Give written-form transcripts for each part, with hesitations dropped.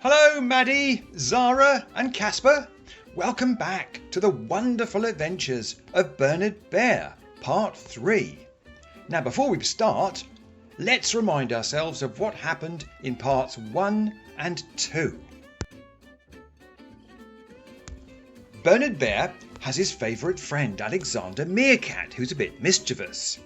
Hello Maddie, Zara and Casper. Welcome back to the wonderful adventures of Bernard Bear, part 3. Now before we start, let's remind ourselves of what happened in parts 1 and 2. Bernard Bear has his favourite friend Alexander Meerkat, who's a bit mischievous,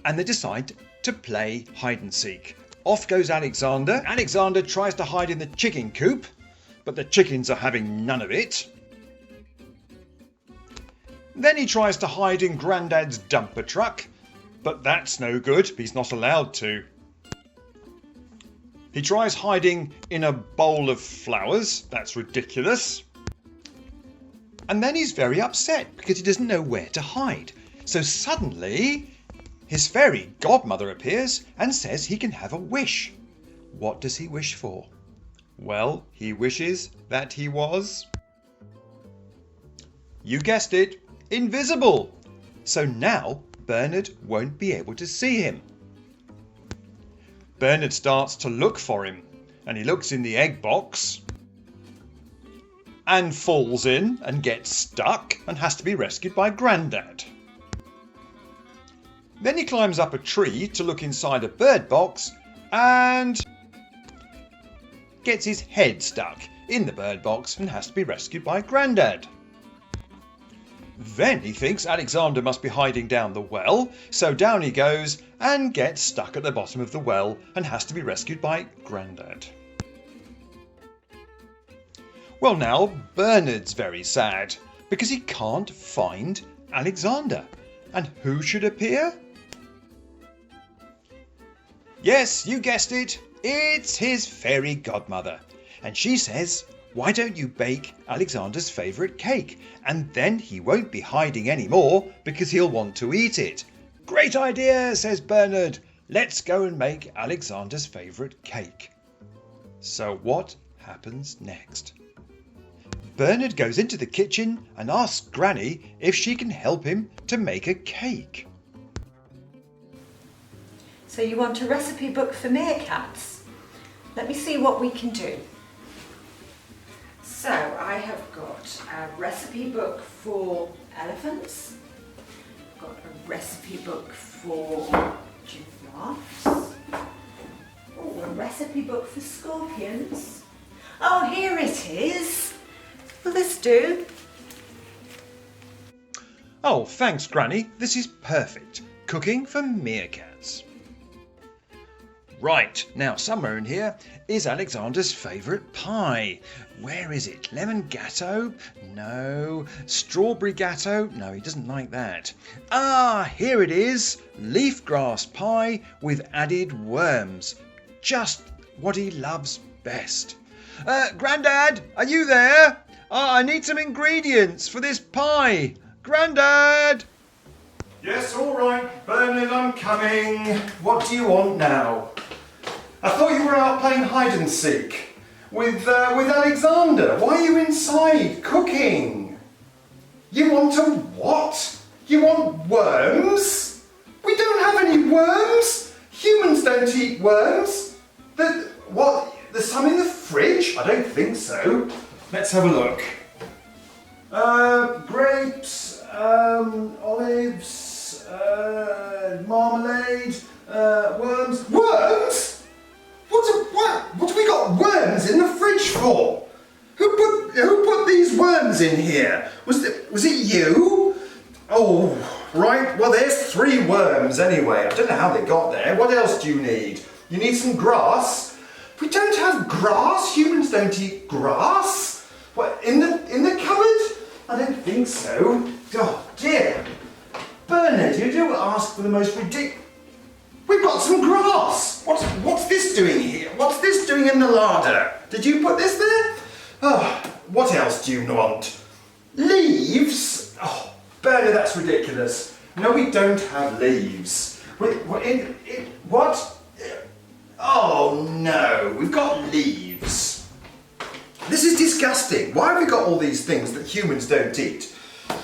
and they decide to play hide and seek. Off goes Alexander. Alexander tries to hide in the chicken coop, but the chickens are having none of it. Then he tries to hide in Grandad's dumper truck, but that's no good, he's not allowed to. He tries hiding in a bowl of flowers, that's ridiculous. And then he's very upset because he doesn't know where to hide. So suddenly his fairy godmother appears and says he can have a wish. What does he wish for? Well, he wishes that he was, you guessed it, invisible. So now Bernard won't be able to see him. Bernard starts to look for him, and he looks in the egg box and falls in and gets stuck and has to be rescued by Grandad. Then he climbs up a tree to look inside a bird box and gets his head stuck in the bird box and has to be rescued by Grandad. Then he thinks Alexander must be hiding down the well, so down he goes and gets stuck at the bottom of the well and has to be rescued by Grandad. Well, now Bernard's very sad because he can't find Alexander. And who should appear? Yes, you guessed it, it's his fairy godmother. And she says, why don't you bake Alexander's favourite cake? And then he won't be hiding anymore because he'll want to eat it. Great idea, says Bernard. Let's go and make Alexander's favourite cake. So what happens next? Bernard goes into the kitchen and asks Granny if she can help him to make a cake. So you want a recipe book for meerkats? Let me see what we can do. So I have got a recipe book for elephants. I've got a recipe book for giraffes. Oh, a recipe book for scorpions. Oh, here it is. Will this do? Oh, thanks Granny, this is perfect. Cooking for meerkats. Right, now somewhere in here is Alexander's favourite pie. Where is it? Lemon gatto? No. Strawberry gatto? No, he doesn't like that. Ah, here it is. Leafgrass pie with added worms. Just what he loves best. Grandad, are you there? I need some ingredients for this pie. Grandad! Yes, all right, Bernard, I'm coming. What do you want now? I thought you were out playing hide and seek with Alexander. Why are you inside cooking? You want to what? You want worms? We don't have any worms. Humans don't eat worms. What? There's some in the fridge? I don't think so. Let's have a look. Grapes, olives, marmalade, worms. Worms? What have we got worms in the fridge for? Who put these worms in here? Was it you? Oh, right. Well, there's 3 worms anyway. I don't know how they got there. What else do you need? You need some grass? We don't have grass. Humans don't eat grass. What, in the cupboard? I don't think so. Oh dear. Bernard, you do ask for the most ridiculous. We've got some grass. What's this doing here? What's this doing in the larder? Did you put this there? Oh, what else do you want? Leaves? Oh, Bernard, that's ridiculous. No, we don't have leaves. What? Oh no, we've got leaves. This is disgusting. Why have we got all these things that humans don't eat?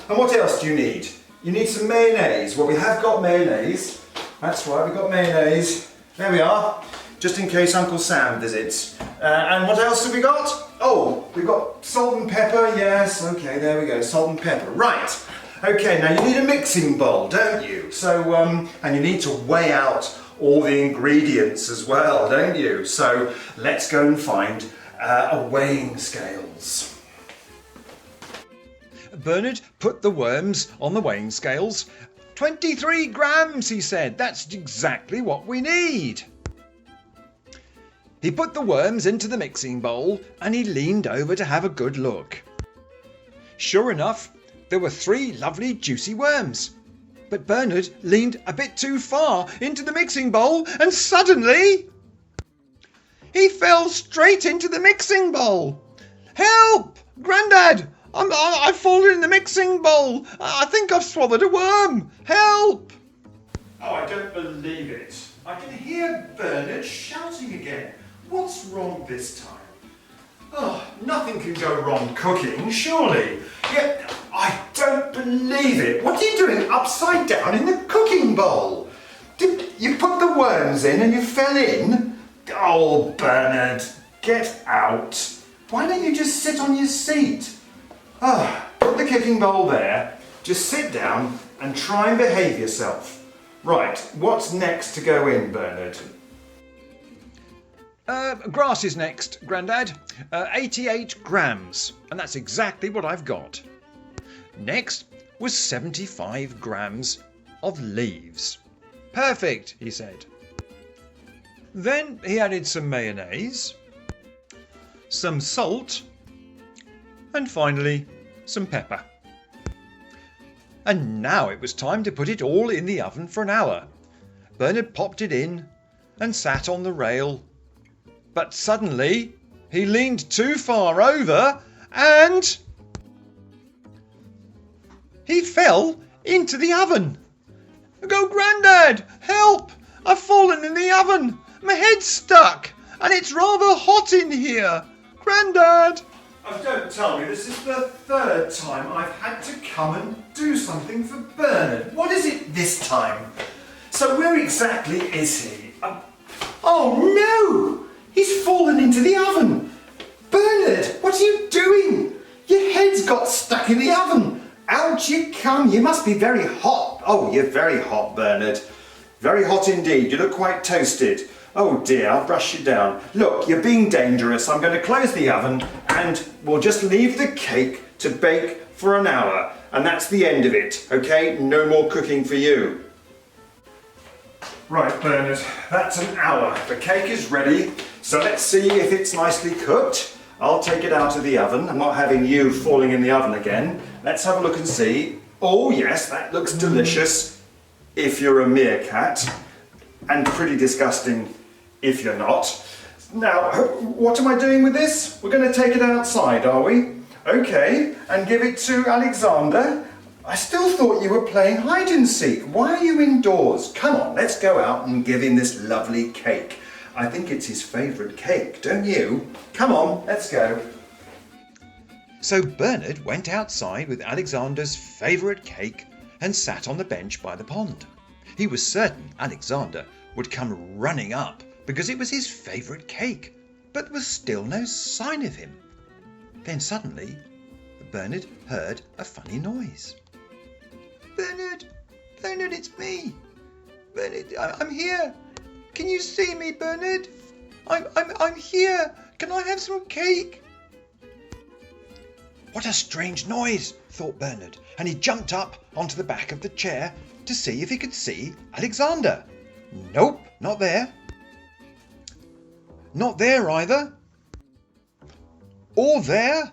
And what else do you need? You need some mayonnaise. Well, we have got mayonnaise. That's right, we've got mayonnaise. There we are. Just in case Uncle Sam visits. And what else have we got? Oh, we've got salt and pepper. Yes, okay, there we go, salt and pepper. Right. Okay, now you need a mixing bowl, don't you? So, and you need to weigh out all the ingredients as well, don't you? So let's go and find a weighing scales. Bernard put the worms on the weighing scales. 23 grams, he said. That's exactly what we need. He put the worms into the mixing bowl and he leaned over to have a good look. Sure enough, there were 3 lovely juicy worms. But Bernard leaned a bit too far into the mixing bowl and suddenly he fell straight into the mixing bowl. Help! Grandad! I've fallen in the mixing bowl. I think I've swallowed a worm. Help! Oh, I don't believe it. I can hear Bernard shouting again. What's wrong this time? Oh, nothing can go wrong cooking, surely. Yet, I don't believe it. What are you doing upside down in the cooking bowl? Did you put the worms in and you fell in? Oh, Bernard, get out. Why don't you just sit on your seat? Oh, put the cooking bowl there. Just sit down and try and behave yourself. Right, what's next to go in, Bernard? Grass is next, Grandad. 88 grams, and that's exactly what I've got. Next was 75 grams of leaves. Perfect, he said. Then he added some mayonnaise, some salt, and finally some pepper. And now it was time to put it all in the oven for an hour. Bernard popped it in and sat on the rail. But suddenly he leaned too far over and he fell into the oven. Go, Grandad! Help! I've fallen in the oven. My head's stuck and it's rather hot in here. Grandad! Oh, don't tell me this is the 3rd time I've had to come and do something for Bernard. What is it this time? So where exactly is he? Oh no! He's fallen into the oven! Bernard, what are you doing? Your head's got stuck in the oven. Out you come. You must be very hot. Oh, you're very hot, Bernard. Very hot indeed. You look quite toasted. Oh dear, I'll brush you down. Look, you're being dangerous. I'm going to close the oven and we'll just leave the cake to bake for an hour. And that's the end of it, okay? No more cooking for you. Right, Bernard, that's an hour. The cake is ready. So let's see if it's nicely cooked. I'll take it out of the oven. I'm not having you falling in the oven again. Let's have a look and see. Oh yes, that looks delicious if you're a meerkat. And pretty disgusting if you're not. Now, what am I doing with this? We're going to take it outside, are we? Okay, and give it to Alexander. I still thought you were playing hide and seek. Why are you indoors? Come on, let's go out and give him this lovely cake. I think it's his favourite cake, don't you? Come on, let's go. So Bernard went outside with Alexander's favourite cake and sat on the bench by the pond. He was certain Alexander would come running up because it was his favourite cake, but there was still no sign of him. Then suddenly Bernard heard a funny noise. Bernard, it's me. Bernard, I'm here. Can you see me, Bernard? I'm here. Can I have some cake? What a strange noise, thought Bernard, and he jumped up onto the back of the chair to see if he could see Alexander. Nope, not there. Not there either. Or there.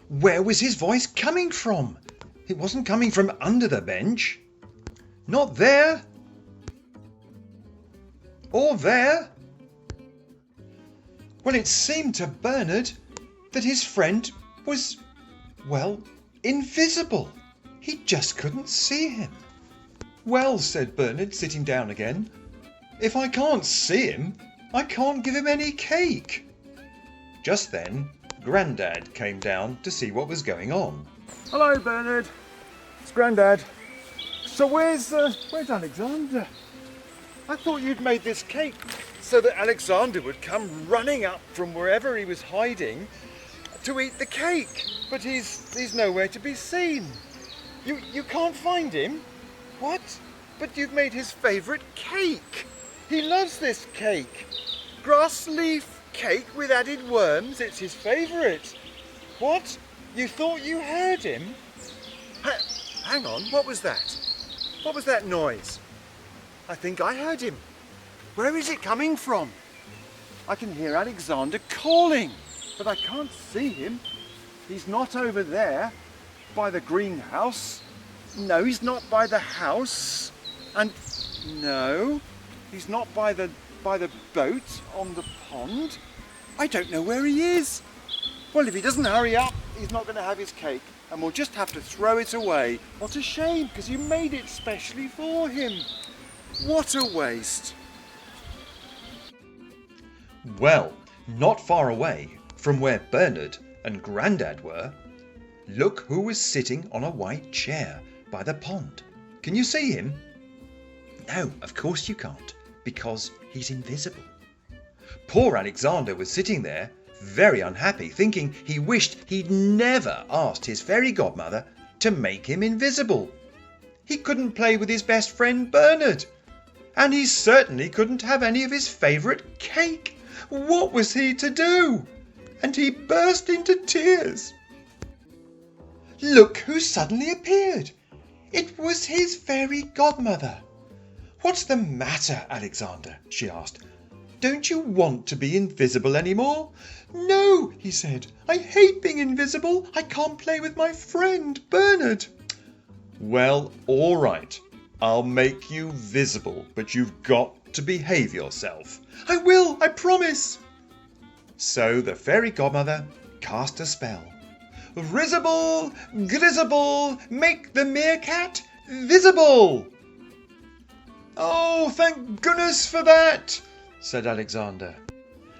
Where was his voice coming from? It wasn't coming from under the bench. Not there. Or there. Well, it seemed to Bernard that his friend was, well, invisible. He just couldn't see him. Well, said Bernard, sitting down again, if I can't see him, I can't give him any cake. Just then, Grandad came down to see what was going on. Hello, Bernard. It's Grandad. So where's Alexander? I thought you'd made this cake so that Alexander would come running up from wherever he was hiding to eat the cake. But he's nowhere to be seen. You can't find him? What? But you've made his favourite cake. He loves this cake. Grass leaf cake with added worms, it's his favourite. What? You thought you heard him? Hang on, what was that? What was that noise? I think I heard him. Where is it coming from? I can hear Alexander calling, but I can't see him. He's not over there by the greenhouse. No, he's not by the house. And no, he's not by the boat on the pond. I don't know where he is. Well, if he doesn't hurry up, he's not going to have his cake, and we'll just have to throw it away. What a shame, because you made it specially for him. What a waste. Well, not far away from where Bernard and Grandad were, look who was sitting on a white chair by the pond. Can you see him? No, of course you can't, because he's invisible. Poor Alexander was sitting there, very unhappy, thinking he wished he'd never asked his fairy godmother to make him invisible. He couldn't play with his best friend Bernard, and he certainly couldn't have any of his favourite cake. What was he to do? And he burst into tears. Look who suddenly appeared. It was his fairy godmother. What's the matter, Alexander? She asked. Don't you want to be invisible anymore? No, he said. I hate being invisible. I can't play with my friend Bernard. Well, all right. I'll make you visible, but you've got to behave yourself. I will, I promise. So the fairy godmother cast a spell. Risible, Grisible, make the meerkat visible. Oh, thank goodness for that, said Alexander.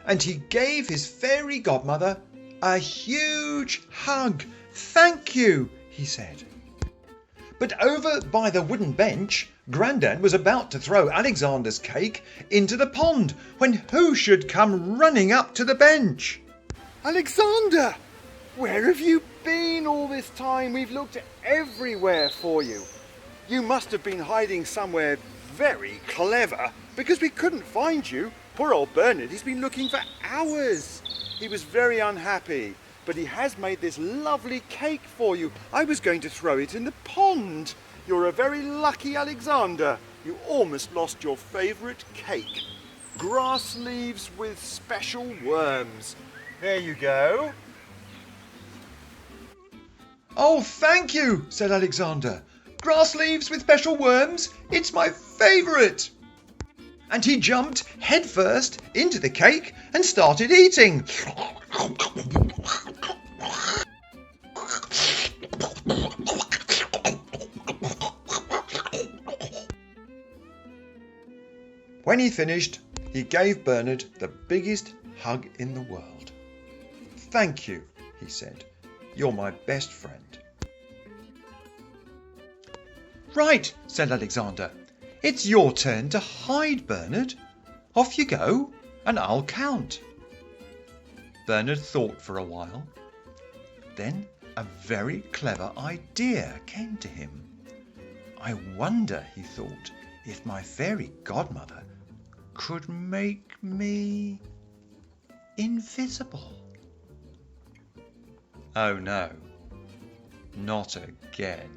And he gave his fairy godmother a huge hug. Thank you, he said. But over by the wooden bench, Grandad was about to throw Alexander's cake into the pond when who should come running up to the bench? Alexander! Where have you been all this time? We've looked everywhere for you. You must have been hiding somewhere very clever, because we couldn't find you. Poor old Bernard, he's been looking for hours. He was very unhappy, but he has made this lovely cake for you. I was going to throw it in the pond. You're a very lucky Alexander. You almost lost your favourite cake. Grass leaves with special worms. There you go. Oh, thank you, said Alexander. Grass leaves with special worms, it's my favourite. And he jumped headfirst into the cake and started eating. When he finished, he gave Bernard the biggest hug in the world. Thank you, he said. You're my best friend. Right, said Alexander. It's your turn to hide, Bernard. Off you go, and I'll count. Bernard thought for a while. Then a very clever idea came to him. I wonder, he thought, if my fairy godmother could make me invisible. Oh no, not again.